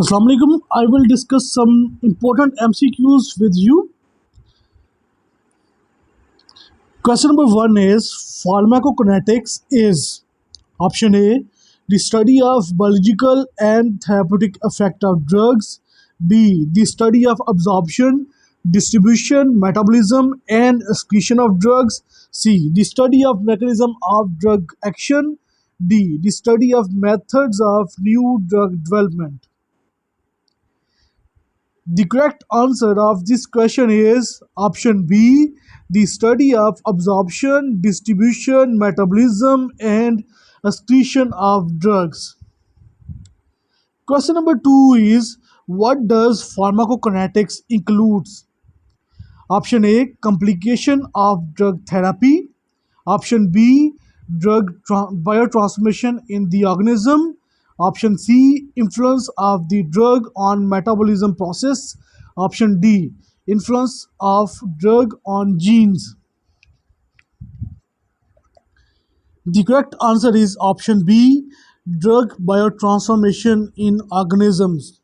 Assalamu alaikum. I will discuss some important MCQs with you. Question number one is pharmacokinetics is option A, the study of biological and therapeutic effect of drugs. B, the study of absorption, distribution, metabolism, and excretion of drugs. C, the study of mechanism of drug action. D, the study of methods of new drug development. The correct answer of this question is option B, the study of absorption, distribution, metabolism, and excretion of drugs. Question number two is what does pharmacokinetics includes? Option A, complication of drug therapy. Option B, biotransformation in the organism. Option C, influence of the drug on metabolism process. Option D, influence of drug on genes. The correct answer is option B, drug biotransformation in organisms.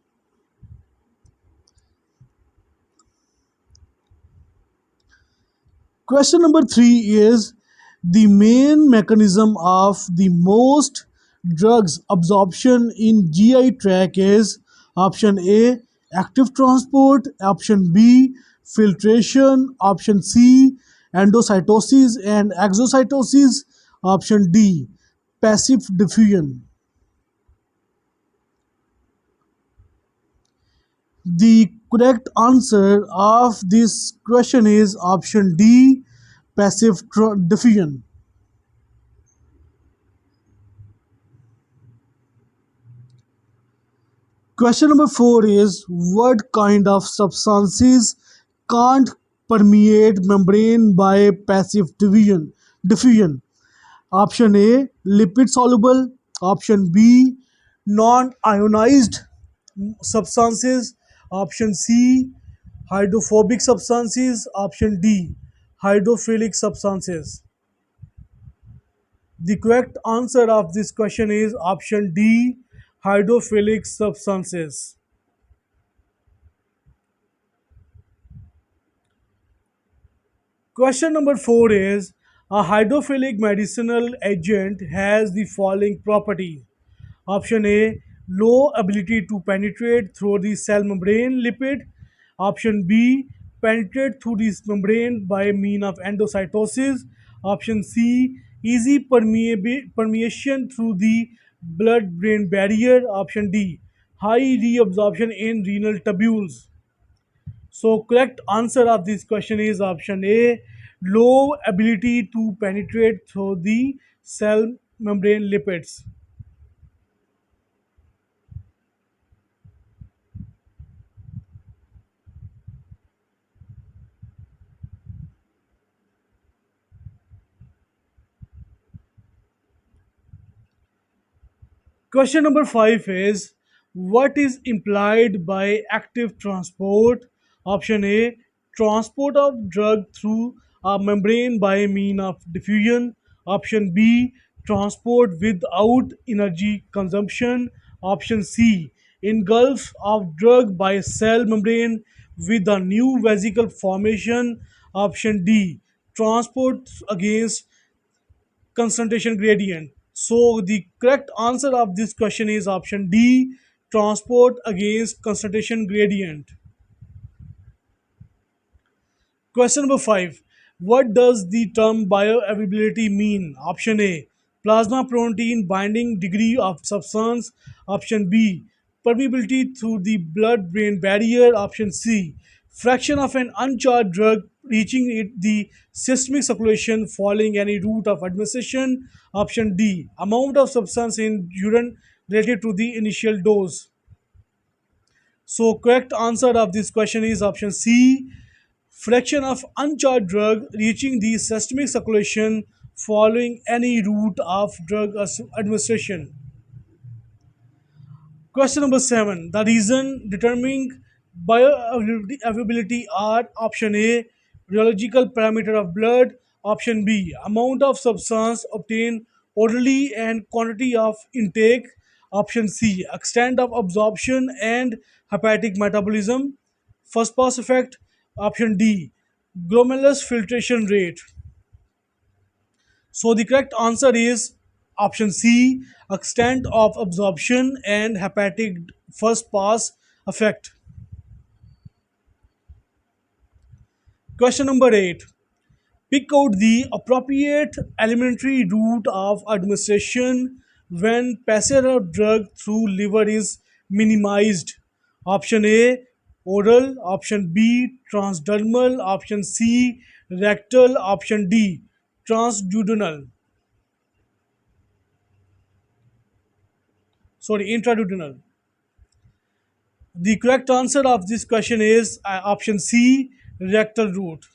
Question number three is the main mechanism of the most drugs absorption in GI tract is option A, active transport, option B, filtration, option C, endocytosis and exocytosis, option D, passive diffusion. The correct answer of this question is option D, passive diffusion. Question number four is what kind of substances can't permeate membrane by passive diffusion? Option A, lipid soluble. Option B, non-ionized substances. Option C, hydrophobic substances. Option D, hydrophilic substances. The correct answer of this question is option D, hydrophilic substances. Question number four is a hydrophilic medicinal agent has the following properties. Option A, low ability to penetrate through the cell membrane lipid. Option B, penetrate through this membrane by means of endocytosis. Option C, easy permeation through the blood-brain barrier. Option D, high reabsorption in renal tubules. So correct answer of this question is option A, low ability to penetrate through the cell membrane lipids. Question number five is what is implied by active transport? Option A, transport of drug through a membrane by means of diffusion. Option B, transport without energy consumption. Option C, engulf of drug by cell membrane with a new vesicle formation. Option D, transport against concentration gradient. So the correct answer of this question is option D, transport against concentration gradient. Question number five. What does the term bioavailability mean? Option A, plasma protein binding degree of substance. Option B, permeability through the blood brain barrier. Option C, fraction of an uncharged drug reaching the systemic circulation following any route of administration. Option D, amount of substance in urine related to the initial dose. So correct answer of this question is option C, fraction of uncharged drug reaching the systemic circulation following any route of drug administration. Question number seven. The reason determining bioavailability are option A, rheological parameter of blood, option B, amount of substance obtained orally and quantity of intake, Option C, extent of absorption and hepatic metabolism. First pass effect. Option D, glomerulus filtration rate. So the correct answer is option C, extent of absorption and hepatic first pass effect. Question number 8. Pick out the appropriate elementary route of administration when passage of drug through liver is minimized. Option A, oral. Option B, transdermal. Option C, rectal. Option D, transduodenal. Sorry, intraduodenal. The correct answer of this question is option C, rectal route.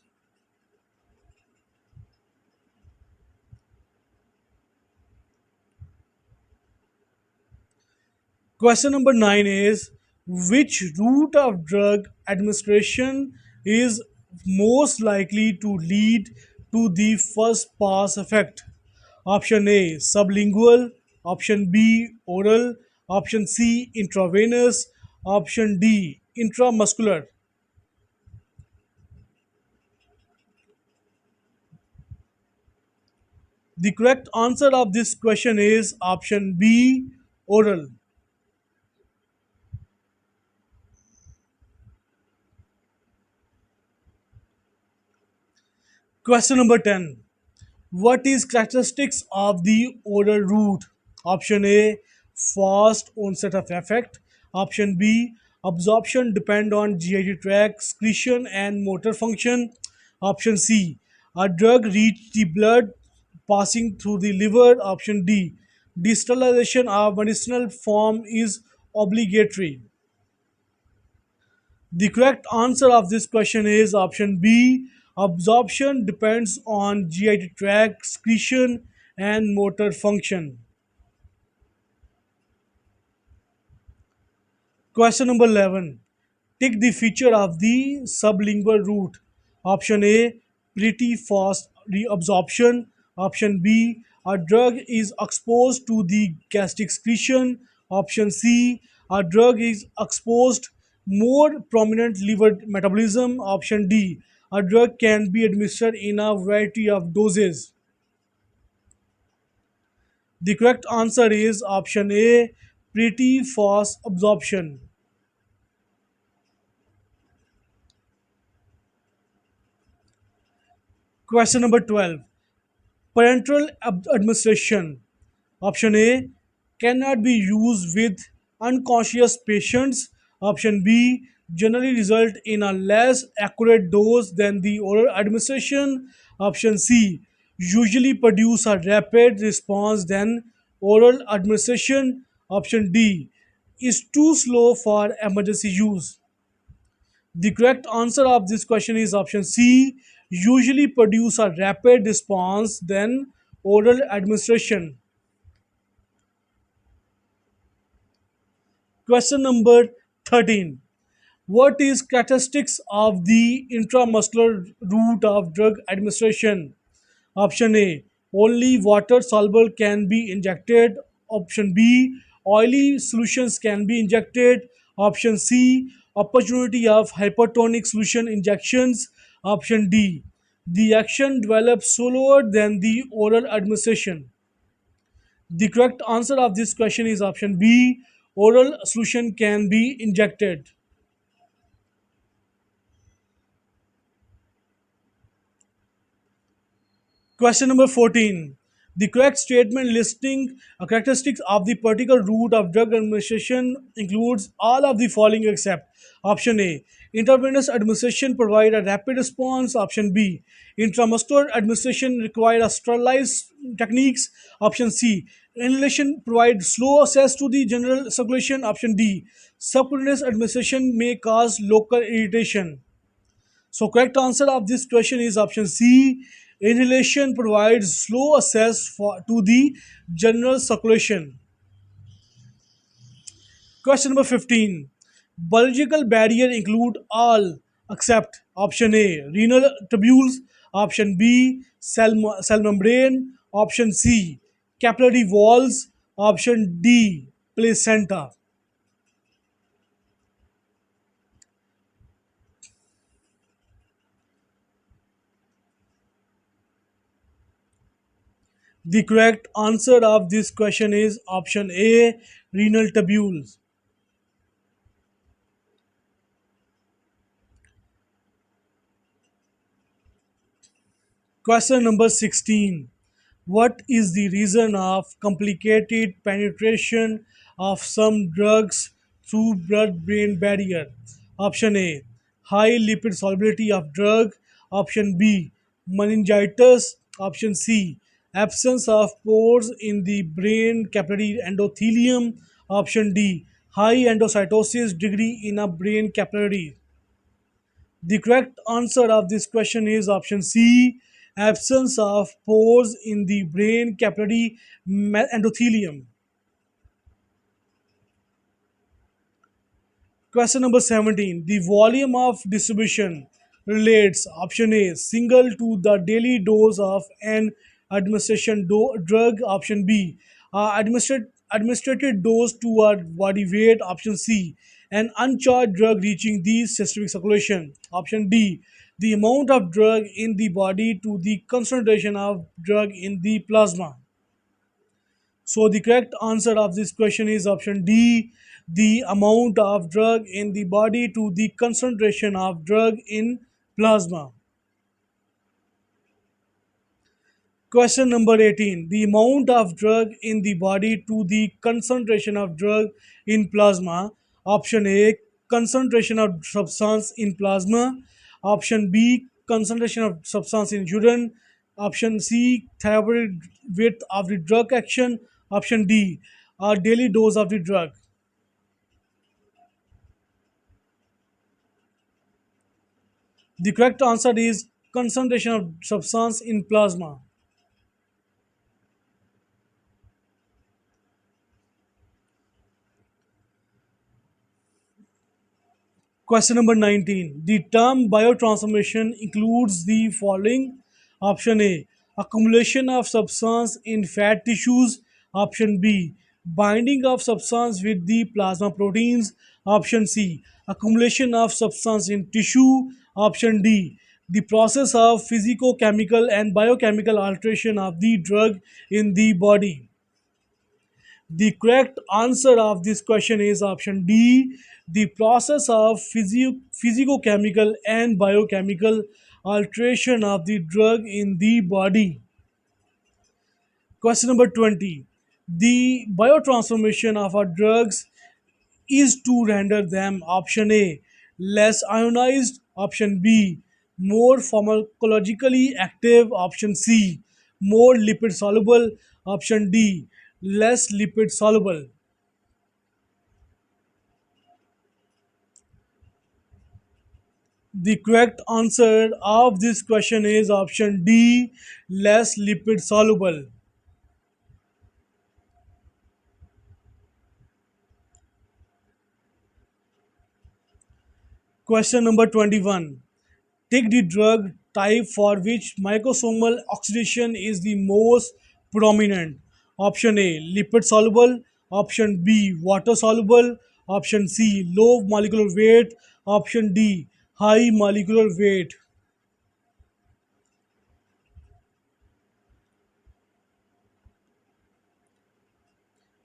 Question number 9 is, which route of drug administration is most likely to lead to the first pass effect? Option A, sublingual. Option B, oral. Option C, intravenous. Option D, intramuscular. The correct answer of this question is option B, oral. Question number 10. What is characteristics of the oral route? Option A, fast onset of effect. Option B, absorption depend on GI tract excretion and motor function. Option C, a drug reach the blood passing through the liver. Option D, distillation of medicinal form is obligatory. The correct answer of this question is option B. Absorption depends on GI tract excretion and motor function. Question number 11. Tick the feature of the sublingual route. Option A, pretty fast reabsorption. Option B, a drug is exposed to the gastric secretion. Option C, a drug is exposed more prominent liver metabolism. Option D, a drug can be administered in a variety of doses. The correct answer is option A, pretty fast absorption. Question number 12. Parenteral administration. Option A, cannot be used with unconscious patients. Option B, generally result in a less accurate dose than the oral administration. Option C, usually produce a rapid response than oral administration. Option D, is too slow for emergency use. The correct answer of this question is option C, usually produce a rapid response than oral administration. Question number 13. What is characteristics of the intramuscular route of drug administration? Option A, only water soluble can be injected. Option B, oily solutions can be injected. Option C, opportunity of hypertonic solution injections. Option D, the action develops slower than the oral administration. The correct answer of this question is option B, oral solution can be injected. Question number 14. The correct statement listing characteristics of the particular route of drug administration includes all of the following except option A. Intravenous administration provide a rapid response. Option B. Intramuscular administration require a sterilized techniques. Option C. Inhalation provide slow access to the general circulation. Option D. Subcutaneous administration may cause local irritation. So correct answer of this question is option C. Inhalation provides slow access to the general circulation. Question number 15. Biological barrier include all except option A, renal tubules. Option B, cell membrane. Option C, capillary walls. Option D, placenta. The correct answer of this question is option A, renal tubules. Question number 16. What is the reason of complicated penetration of some drugs through blood-brain barrier? Option A. High lipid solubility of drug. Option B. Meningitis. Option C. Absence of pores in the brain capillary endothelium. Option D. High endocytosis degree in a brain capillary. The correct answer of this question is option C, absence of pores in the brain capillary endothelium. Question number 17. The volume of distribution relates option A single to the daily dose of an administration drug, option B administered dose to a body weight, option C an uncharged drug reaching the systemic circulation, option D the amount of drug in the body to the concentration of drug in the plasma. So the correct answer of this question is option D, the amount of drug in the body to the concentration of drug in plasma. Question number 18. The amount of drug in the body to the concentration of drug in plasma. Option A, concentration of substance in plasma. Option B, concentration of substance in urine. Option C, therapeutic width of the drug action. Option D, a daily dose of the drug. The correct answer is concentration of substance in plasma. Question number 19. The term biotransformation includes the following. Option A. Accumulation of substance in fat tissues. Option B. Binding of substance with the plasma proteins. Option C. Accumulation of substance in tissue. Option D. The process of physicochemical and biochemical alteration of the drug in the body. The correct answer of this question is option D, the process of physicochemical and biochemical alteration of the drug in the body. Question number 20. The biotransformation of our drugs is to render them option A less ionized, option B more pharmacologically active, option C more lipid soluble, option D less lipid soluble. The correct answer of this question is option D, less lipid soluble. Question number 21. Take the drug type for which microsomal oxidation is the most prominent. Option A, lipid soluble. Option B, water soluble. Option C, low molecular weight. Option D, high molecular weight.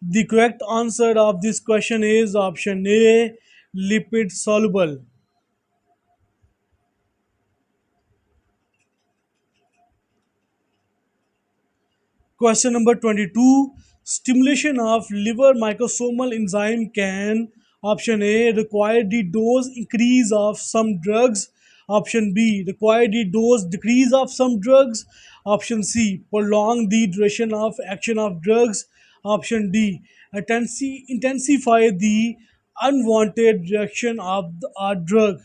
The correct answer of this question is option A, lipid soluble. Question number 22. Stimulation of liver microsomal enzyme can option A require the dose increase of some drugs, option B require the dose decrease of some drugs, option C prolong the duration of action of drugs, option D intensify the unwanted reaction of a drug.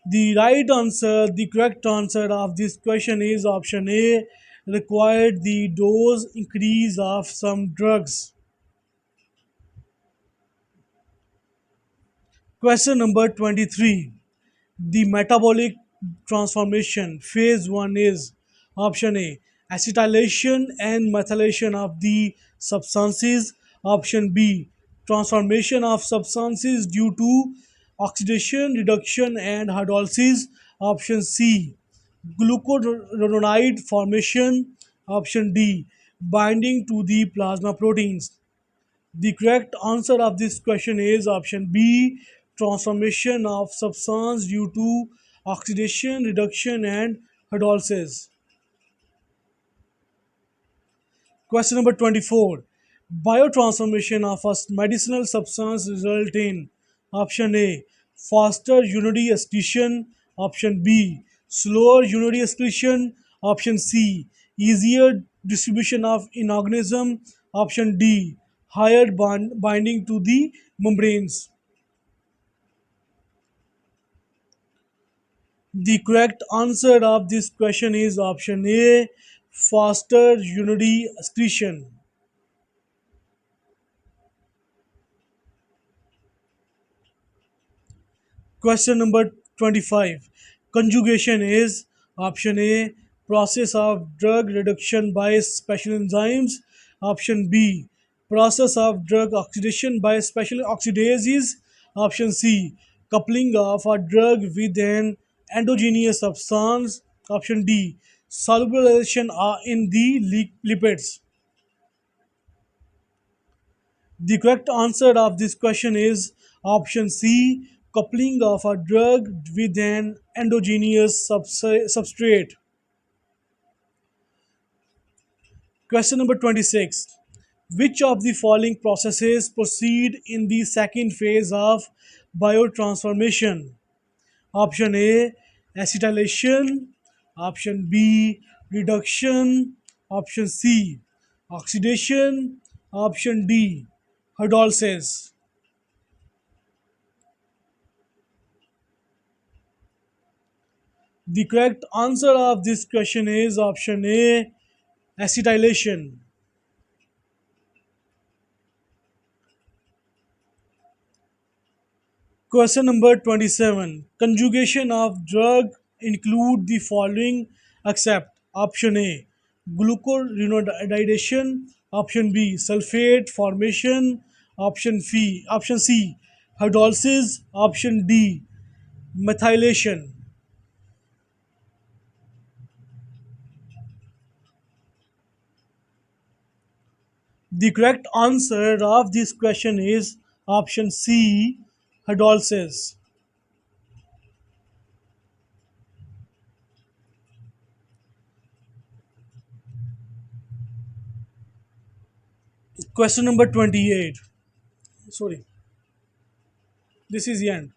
The correct answer of this question is option A, required the dose increase of some drugs. Question number 23. The metabolic transformation phase 1 is option A, acetylation and methylation of the substances. Option B, transformation of substances due to oxidation, reduction, and hydrolysis. Option C, glucuronide formation. Option D, binding to the plasma proteins. The correct answer of this question is option B, transformation of substance due to oxidation, reduction, and hydrolysis. Question number 24. Biotransformation of a medicinal substance result in option A, faster urinary excretion, option B, slower urinary excretion, option C, easier distribution of in organism, option D, higher binding to the membranes. The correct answer of this question is option A, faster urinary excretion. Question number 25. Conjugation is option A, process of drug reduction by special enzymes. Option B, process of drug oxidation by special oxidases. Option C, coupling of a drug with an endogenous substance. Option D, solubilization in the lipids. The correct answer of this question is option C, coupling of a drug with an endogenous substrate. Question number 26. Which of the following processes proceed in the second phase of biotransformation? Option A, acetylation. Option B, reduction. Option C, oxidation. Option D, hydrolysis. The correct answer of this question is option A, acetylation. Question number 27. Conjugation of drug include the following except option A, glucuronidation, option B, sulfate formation, option C, hydrolysis, option D, methylation. The correct answer of this question is option C, hydrolysis. Question number 28. Sorry, this is the end.